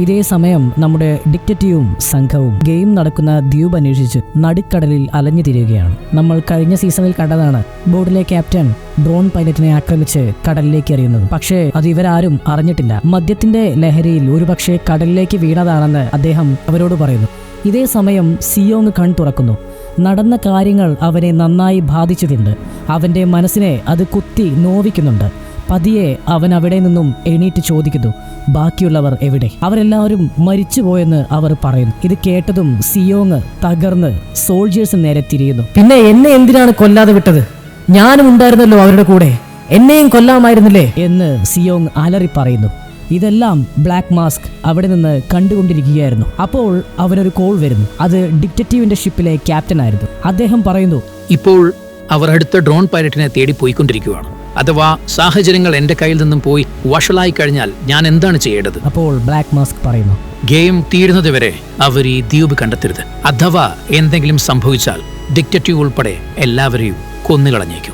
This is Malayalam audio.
ഇതേ സമയം നമ്മുടെ ഡിറ്റക്റ്റീവും സംഘവും ഗെയിം നടക്കുന്ന ദ്വീപ് അന്വേഷിച്ച് നടുക്കടലിൽ അലഞ്ഞു തിരിയുകയാണ്. നമ്മൾ കഴിഞ്ഞ സീസണിൽ കണ്ടതാണ് ബോർഡിലെ ക്യാപ്റ്റൻ ഡ്രോൺ പൈലറ്റിനെ ആക്രമിച്ച് കടലിലേക്ക് എറിയുന്നത്. പക്ഷേ അത് ഇവരാരും അറിഞ്ഞിട്ടില്ല. മദ്യത്തിന്റെ ലഹരിയിൽ ഒരുപക്ഷെ കടലിലേക്ക് വീണതാണെന്ന് അദ്ദേഹം അവരോട് പറയുന്നു. ഇതേ സമയം സിയോങ് കൺ തുറക്കുന്നു. നടന്ന കാര്യങ്ങൾ അവനെ നന്നായി ബാധിച്ചിട്ടുണ്ട്. അവന്റെ മനസ്സിനെ അത് കുത്തി നോവിക്കുന്നുണ്ട്. പതിയെ അവൻ അവിടെ നിന്നും എണീറ്റ് ചോദിക്കുന്നു, ബാക്കിയുള്ളവർ എവിടെ? അവരെല്ലാവരും മരിച്ചുപോയെന്ന് അവർ പറയുന്നു. ഇത് കേട്ടതും സിയോങ് തകർന്ന് സോൾജേഴ്സിന് നേരെ തിരിയുന്നു. പിന്നെ എന്നെ എന്തിനാണ് കൊല്ലാതെ വിട്ടത്? ഞാനും ഉണ്ടായിരുന്നല്ലോ അവരുടെ കൂടെ, എന്നെയും കൊല്ലാമായിരുന്നില്ലേ എന്ന് സിയോങ് അലറി പറയുന്നു. ഇതെല്ലാം ബ്ലാക്ക് മാസ്ക് അവിടെ നിന്ന് കണ്ടുകൊണ്ടിരിക്കുകയായിരുന്നു. അപ്പോൾ അവനൊരു കോൾ വരുന്നു. അത് ഡിറ്റക്റ്റീവിന്റെ ഷിപ്പിലെ ക്യാപ്റ്റൻ ആയിരുന്നു. അദ്ദേഹം പറയുന്നു, ഇപ്പോൾ അവർ അടുത്ത ഡ്രോൺ പൈലറ്റിനെ തേടി പോയിക്കൊണ്ടിരിക്കുകയാണ്. അഥവാ സാഹചര്യങ്ങൾ എന്റെ കയ്യിൽ നിന്നും പോയി വഷളായി കഴിഞ്ഞാൽ ഞാൻ എന്താണ് ചെയ്യേണ്ടത്? അപ്പോൾ ബ്ലാക്ക് മാസ്ക് പറയുന്നു, ഗെയിം തീരുന്നത് വരെ അവർ ഈ ദ്വീപ് കണ്ടെത്തരുത്. അഥവാ എന്തെങ്കിലും സംഭവിച്ചാൽ ഡിറ്റക്റ്റീവ് ഉൾപ്പെടെ എല്ലാവരെയും കൊന്നുകളഞ്ഞേക്കും.